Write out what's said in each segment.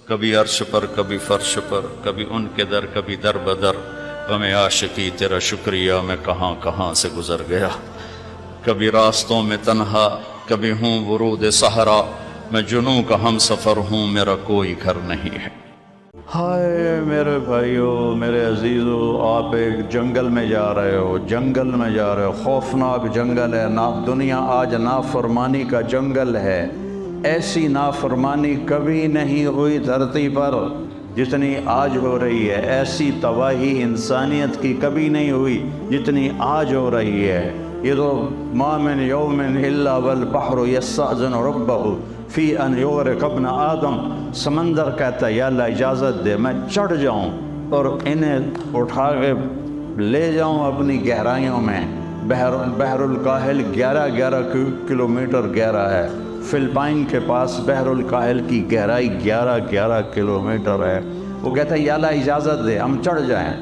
کبھی عرش پر کبھی فرش پر، کبھی ان کے در کبھی در بدر، غم عاشقی تیرا شکریہ میں کہاں کہاں سے گزر گیا، کبھی راستوں میں تنہا کبھی ہوں ورود صحرا، میں جنوں کا ہم سفر ہوں میرا کوئی گھر نہیں ہے۔ ہائے میرے بھائیو، میرے عزیزو، آپ ایک جنگل میں جا رہے ہو، جنگل میں جا رہے ہو، خوفناک جنگل ہے۔ دنیا آج نافرمانی کا جنگل ہے۔ ایسی نافرمانی کبھی نہیں ہوئی دھرتی پر جتنی آج ہو رہی ہے، ایسی تباہی انسانیت کی کبھی نہیں ہوئی جتنی آج ہو رہی ہے۔ یہ تو ما من یوم الا والبحر یستأذن ربہ فی ان یغرق ابن آدم، سمندر کہتا ہے یا اللہ اجازت دے میں چڑھ جاؤں اور انہیں اٹھا کے لے جاؤں اپنی گہرائیوں میں۔ بحر الکاہل 11 کلومیٹر گہرا ہے۔ فلپائن کے پاس بحر الکاہل کی گہرائی 11 کلومیٹر ہے۔ وہ کہتا ہے یا اللہ اجازت دے ہم چڑھ جائیں۔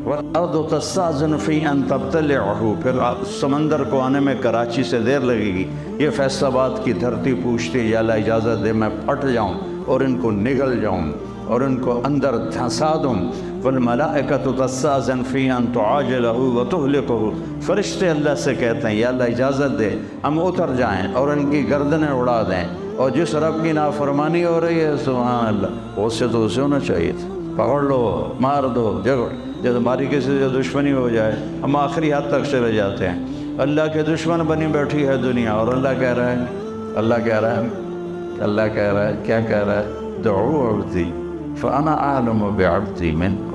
وَالْأَرْضُ تَسْتَأْذِنُ فِي أَن تَبْتَلِعَهُ، پھر سمندر کو آنے میں کراچی سے دیر لگے گی۔ یہ فیصل آباد کی دھرتی پوچھتی ہے یا اللہ اجازت دے میں پھٹ جاؤں اور ان کو نگل جاؤں اور ان کو اندر دھنسا دوں۔ وَالْمَلَائِكَةُ تَسْتَأْذِنُ فِي أَن تُعَاجِلَهُ وَتُهْلِكَهُ، فرشتے اللہ سے کہتے ہیں یا اللہ اجازت دے ہم اتر جائیں اور ان کی گردنیں اڑا دیں۔ اور جس رب کی نافرمانی ہو رہی ہے سبحان اللہ، اس سے تو اسے ہونا چاہیے تھا، پکڑ لو مار دو جگڑ، جب ہماری کسی سے دشمنی ہو جائے ہم آخری حد تک چلے جاتے ہیں۔ اللہ کے دشمن بنی بیٹھی ہے دنیا، اور اللہ کہہ رہا ہے کیا کہہ رہا ہے؟ دعو عبدی فانا اعلم بعبدی منکم۔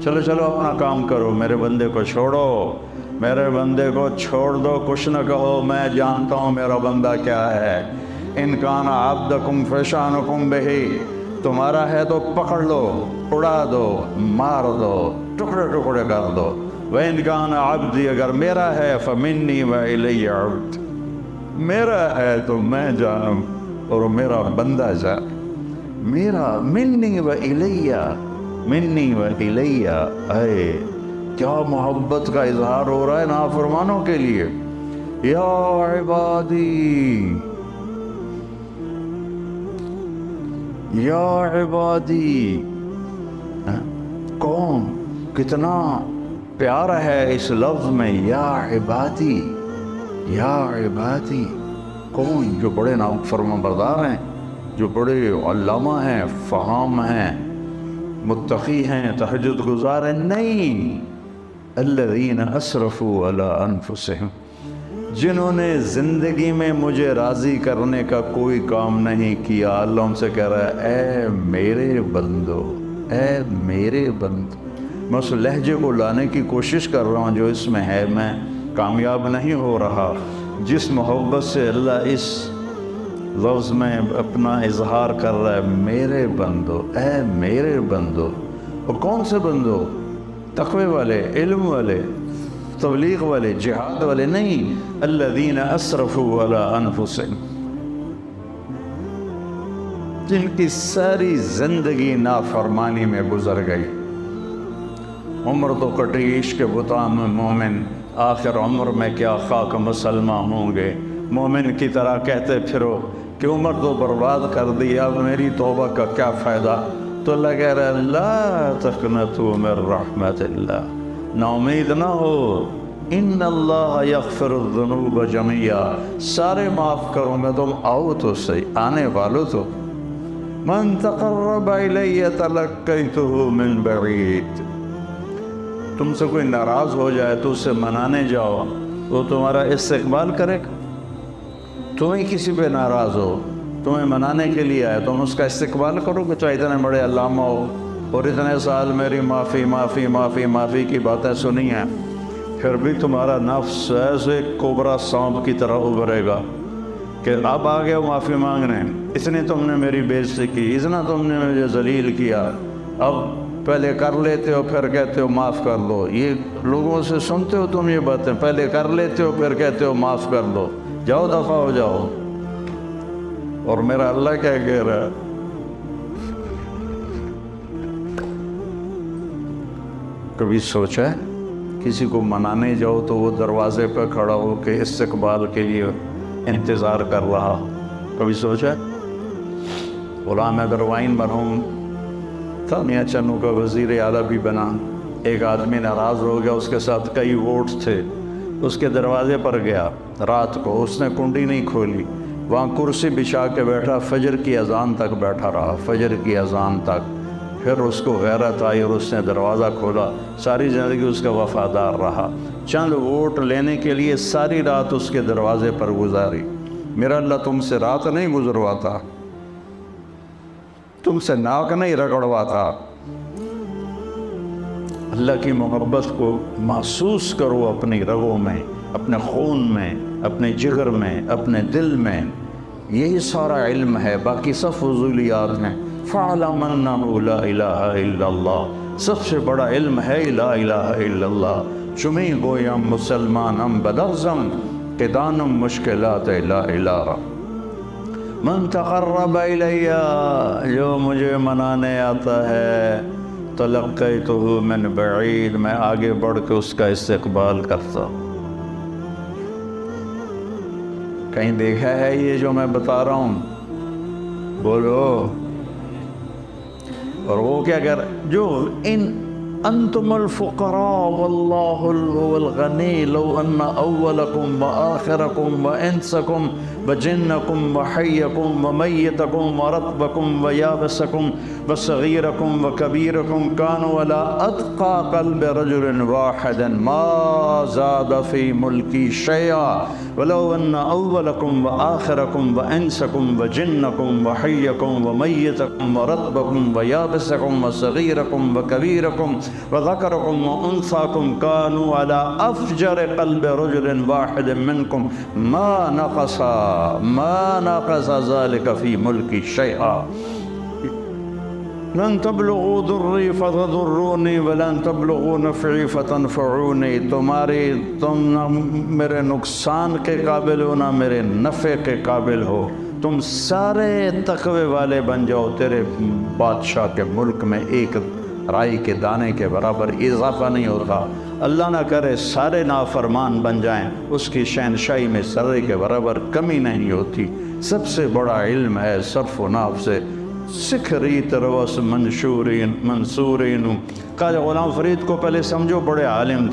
چلو اپنا کام کرو، میرے بندے کو چھوڑو، میرے بندے کو چھوڑ دو، کچھ نہ کہو، میں جانتا ہوں میرا بندہ کیا ہے۔ ان کان عبدکم فشانکم بہی، تمہارا ہے تو پکڑ لو، اڑا دو، مار دو، ٹکڑے ٹکڑے کر دو۔ وَإِنْ كَانَ عَبْدِي، اگر میرا ہے فَمِنِّي وَإِلَيَّ عَبْدِ، میرا ہے تو میں جانوں اور میرا بندہ جان، میرا مِنِّي وَإِلَيَّ۔ اے کیا محبت کا اظہار ہو رہا ہے نافرمانوں کے لیے۔ یا عبادی یا عبادی، کون کتنا پیار ہے اس لفظ میں، یا عبادی یا عبادی۔ کون؟ جو بڑے فرما بردار ہیں، جو بڑے علامہ ہیں، فہام ہیں، متقی ہیں، تہجد گزار ہیں؟ نہیں، الذین اسرفوا علی انفسہم، جنہوں نے زندگی میں مجھے راضی کرنے کا کوئی کام نہیں کیا۔ اللہ ان سے کہہ رہا ہے اے میرے بندو، اے میرے بندو، میں اس لہجے کو لانے کی کوشش کر رہا ہوں جو اس میں ہے، میں کامیاب نہیں ہو رہا۔ جس محبت سے اللہ اس لفظ میں اپنا اظہار کر رہا ہے، میرے بندو، اے میرے بندو۔ اور کون سے بندو؟ تقوی والے، علم والے، تبلیغ والے، جہاد والے نہیں، الذین اسرفوا علی انفسہم، جن کی ساری زندگی نافرمانی میں گزر گئی۔ عمر تو کٹی عشق بتاں میں مومن، آخر عمر میں کیا خاک مسلمہ ہوں گے۔ مومن کی طرح کہتے پھرو کہ عمر تو برباد کر دی، اب میری توبہ کا کیا فائدہ؟ تو اللہ کہہ رہا ہے لا تقنطوا من رحمت اللہ، نا امید نہ ہو، ان اللہ یغفر الذنوب جميعا، سارے معاف کروں میں، تم آؤ تو صحیح، آنے والو تو۔ من تقرب الی تلقیتہ من بعید، تم سے کوئی ناراض ہو جائے تو اسے منانے جاؤ، وہ تمہارا استقبال کرے گا۔ تمہیں کسی پہ ناراض ہو، تمہیں منانے کے لیے آئے، تم اس کا استقبال کرو گے؟ چاہے اتنے بڑے علامہ ہو اور اتنے سال میری معافی کی باتیں سنی ہیں، پھر بھی تمہارا نفس ایسے کوبرا سانپ کی طرح ابھرے گا کہ اب آ گئے معافی مانگنے، اتنی تم نے میری بے عزتی کی، اتنا تم نے مجھے ذلیل کیا، اب پہلے کر لیتے ہو پھر کہتے ہو معاف کر دو۔ یہ لوگوں سے سنتے ہو تم یہ باتیں، پہلے کر لیتے ہو پھر کہتے ہو معاف کر دو، جاؤ دفع ہو جاؤ۔ اور میرا اللہ کیا کہہ رہا ہے؟ کبھی سوچا ہے کسی کو منانے جاؤ تو وہ دروازے پہ کھڑا ہو کے استقبال کے لیے انتظار کر رہا؟ کبھی سوچا ہے؟ غلام ابروائن مرحوم تھا، میاں چنو کا وزیر اعلیٰ بھی بنا، ایک آدمی ناراض ہو گیا، اس کے ساتھ کئی ووٹس تھے، اس کے دروازے پر گیا رات کو، اس نے کنڈی نہیں کھولی، وہاں کرسی بچھا کے بیٹھا، فجر کی اذان تک بیٹھا رہا، فجر کی اذان تک، پھر اس کو غیرت آئی اور اس نے دروازہ کھولا، ساری زندگی اس کا وفادار رہا، چند ووٹ لینے کے لیے ساری رات اس کے دروازے پر گزاری۔ میرا اللہ تم سے رات نہیں گزرواتا، تم سے ناک نہیں رگڑواتا۔ اللہ کی محبت کو محسوس کرو اپنی رگوں میں، اپنے خون میں، اپنے جگر میں، اپنے دل میں، یہی سارا علم ہے، باقی سب فضولیات ہیں۔ فَعْلَمْ أَنَّهُ لَا إِلَهَ إِلَّا اللَّهُ، سب سے بڑا علم ہے لا الہ الا اللہ۔ چمی گویم مسلمانم بدرزم کہ دانم مشکلات لا الہ۔ من تقرب الیہ، جو مجھے منانے آتا ہے، تلقیتہ من بعید، میں آگے بڑھ کے اس کا استقبال کرتا ہوں۔ کہیں دیکھا ہے یہ جو میں بتا رہا ہوں؟ بولو۔ اور وہ کیا کر جو ان انتم الفقراء واللہ هو الغنی لو ان اولکم وآخرکم وانسکم وجنکم وحیکم ومیتکم ورطبکم ویابسکم وصغیرکم وکبیرکم کانوا علی اتقى قلب رجل واحد ما زاد فی ملکی شیئا ولو ان اولکم وآخرکم وانسکم وجنکم وحیکم ومیتکم ورطبکم ویابسکم وصغیرکم وکبیرکم وذكركم وأنثاكم كانوا على أفجر قلب رجل واحد منكم ما نقص ذلك في ملكي شيئا لن تبلغوا ضري فتضروني ولن تبلغوا نفعي فتنفعوني، تم نہ میرے نقصان کے قابل ہو نہ میرے نفع کے قابل ہو، تم سارے تقوی والے بن جاؤ، تیرے بادشاہ کے ملک میں ایک رائی کے دانے کے برابر اضافہ نہیں ہوتا۔ اللہ نہ کرے سارے نافرمان بن جائیں، اس کی شہنشاہی میں ذرے کے برابر کمی نہیں ہوتی۔ سب سے بڑا علم ہے صرف و ناف سے سکھ ریت روس منصورین۔ قاضی غلام فرید کو پہلے سمجھو بڑے عالم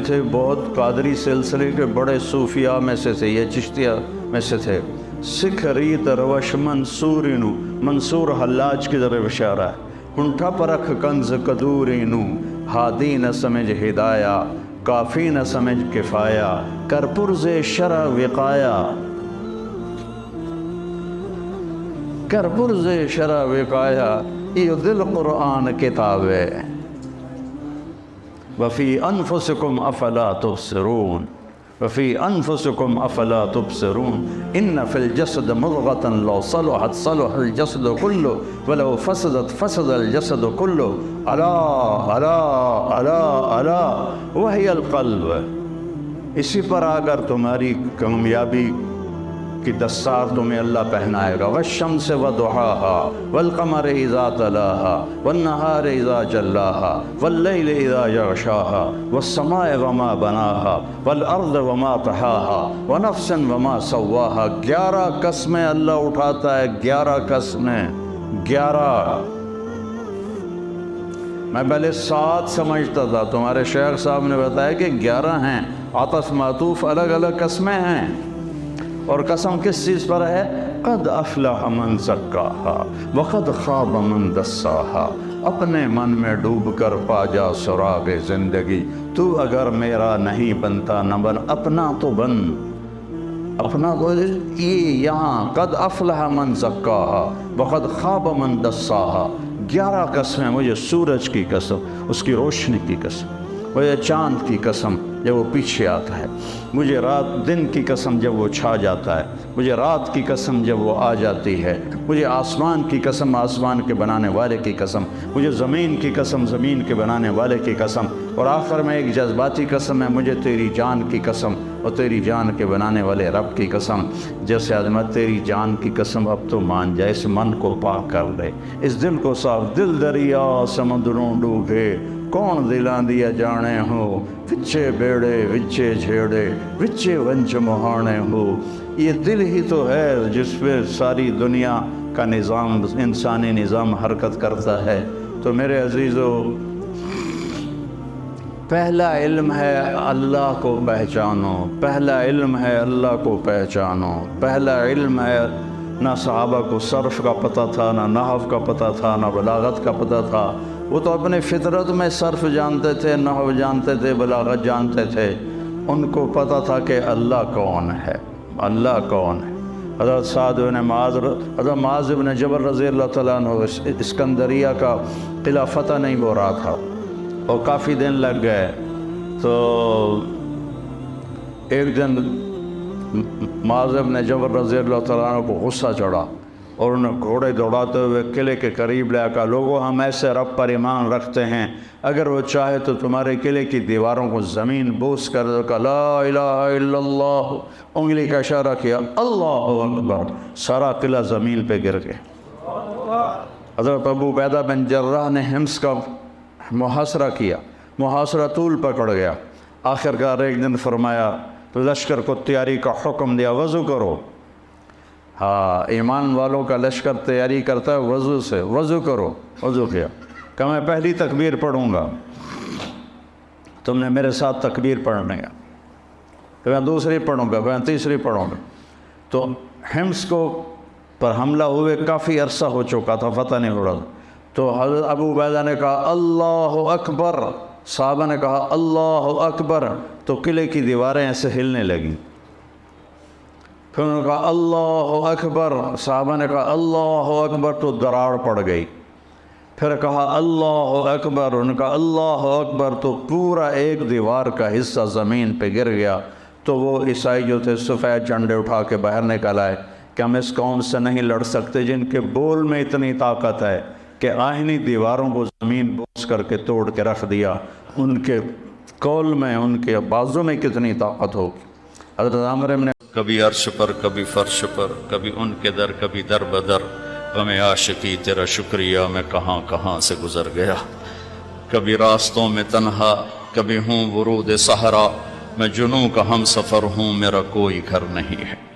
تھے، بہت قادری سلسلے کے بڑے صوفیاء میں سے تھے، یہ چشتیہ میں سے تھے۔ سکھ ریت روش منصورینو، منصور حلاج کی طرف اشارہ ہے۔ کنٹھا پرکھ کنز قدورینو، ہادی نہ سمجھ ہدایہ، کافی نہ سمجھ کفایہ، کر پرز شرع وقایا، کر پرز شرع وقایا، یہ دل قرآن کتاب ہے۔ وفی انفسکم افلا تبصرون، وفی انفسکم افلا تبصرون، ان فی الجسد مضغة لو صلحت صلح الجسد کلہ ولو فسدت فسد الجسد کلہ، الا الا الا الا وہی القلب۔ اسی پر آ کر تمہاری کامیابی کی دستار تمہیں اللہ پہنائے گا۔ والشمس وضحاها والقمر اذا تلاها والنہار اذا جلاها واللیل اذا یغشاها والسماء وما بناها والارض وما طحاها ونفس وما سواها۔ 11 قسمیں اللہ اٹھاتا ہے، 11 قسمیں، 11۔ میں پہلے 7 سمجھتا تھا، تمہارے شیخ صاحب نے بتایا کہ 11 ہیں، عطف معطوف الگ الگ قسمیں ہیں۔ اور قسم کس چیز پر ہے؟ قد افلح من زکاہا وقد خواب من دساہا۔ اپنے من میں ڈوب کر پا جا سراغ زندگی، تو اگر میرا نہیں بنتا نہ بن، اپنا تو بن، اپنا تو یہ یہاں قد افلح من زکاہا وقد خواب من دساہا۔ 11 قسمیں، مجھے سورج کی قسم، اس کی روشنی کی قسم، مجھے چاند کی قسم جب وہ پیچھے آتا ہے، مجھے رات دن کی قسم جب وہ چھا جاتا ہے، مجھے رات کی قسم جب وہ آ جاتی ہے، مجھے آسمان کی قسم، آسمان کے بنانے والے کی قسم، مجھے زمین کی قسم، زمین کے بنانے والے کی قسم، اور آخر میں ایک جذباتی قسم ہے، مجھے تیری جان کی قسم اور تیری جان کے بنانے والے رب کی قسم۔ جیسے عظمت تیری جان کی قسم، اب تو مان جائے، اس من کو پاک کر دے، اس دل کو صاف، دل دریا سمندروں ڈوبے، کون دلاں دیا جانے ہو، وچے بیڑے وچے جھیڑے وچے ونچ مہانے ہو، یہ دل ہی تو ہے جس پہ ساری دنیا کا نظام، انسانی نظام حرکت کرتا ہے۔ تو میرے عزیزو، پہلا علم ہے اللہ کو پہچانو، پہلا علم ہے اللہ کو پہچانو، پہلا علم ہے۔ نہ صحابہ کو صرف کا پتہ تھا، نہ نحو کا پتہ تھا، نہ بلاغت کا پتہ تھا۔ وہ تو اپنے فطرت میں صرف جانتے تھے، نحو جانتے تھے، بلاغت جانتے تھے۔ ان کو پتہ تھا کہ اللہ کون ہے، اللہ کون ہے۔ حضرت سعد بن معاذ، حضرت معاذ بن جبل رضی اللہ تعالیٰ عنہ اسکندریہ کا قلعہ فتح نہیں ہو رہا تھا اور کافی دن لگ گئے۔ تو ایک دن معاذ بن جبل رضی اللہ تعالیٰ عنہ کو غصہ چڑھا اور انہیں گھوڑے دوڑاتے ہوئے قلعے کے قریب لے کہا، لوگوں ہم ایسے رب پر ایمان رکھتے ہیں، اگر وہ چاہے تو تمہارے قلعے کی دیواروں کو زمین بوس کر دو۔ کہا لا الہ الا اللہ، انگلی کا اشارہ کیا، اللہ اکبر، سارا قلعہ زمین پہ گر گیا۔ حضرت ابو عبیدہ بن جراح نے حمص کا محاصرہ کیا، محاصرہ طول پکڑ گیا۔ آخرکار ایک دن فرمایا تو لشکر کو تیاری کا حکم دیا، وضو کرو۔ ہاں، ایمان والوں کا لشکر تیاری کرتا ہے وضو سے، وضو کرو۔ وضو کیا، کہ میں پہلی تکبیر پڑھوں گا، تم نے میرے ساتھ تکبیر پڑھنے کا، کہ میں دوسری پڑھوں گا، میں تیسری پڑھوں گا۔ تو حمص کو پر حملہ ہوئے کافی عرصہ ہو چکا تھا، فتح نہیں ہو رہا تھا۔ تو حضرت ابو عبیدہ نے کہا اللہ اکبر، صحابہ نے کہا اللہ اکبر، تو قلعے کی دیواریں ایسے ہلنے لگیں۔ پھر انہوں نے کہا اللہ اکبر، صحابہ نے کہا اللہ اکبر، تو دراڑ پڑ گئی۔ پھر کہا اللہ اکبر، انہوں نے کہا اللہ اکبر، تو پورا ایک دیوار کا حصہ زمین پہ گر گیا۔ تو وہ عیسائی جو تھے سفید جھنڈے اٹھا کے باہر نکل آئے کہ ہم اس قوم سے نہیں لڑ سکتے جن کے بول میں اتنی طاقت ہے کہ آہنی دیواروں کو زمین بوس کر کے توڑ کے رکھ دیا، ان کے قول میں، ان کے بازو میں کتنی طاقت ہوگی۔ حضرت عامر نے کبھی عرش پر، کبھی فرش پر، کبھی ان کے در، کبھی در بدر، غم عاشقی تیرا شکریہ میں کہاں کہاں سے گزر گیا۔ کبھی راستوں میں تنہا، کبھی ہوں ورود صحرا، میں جنوں کا ہم سفر ہوں، میرا کوئی گھر نہیں ہے۔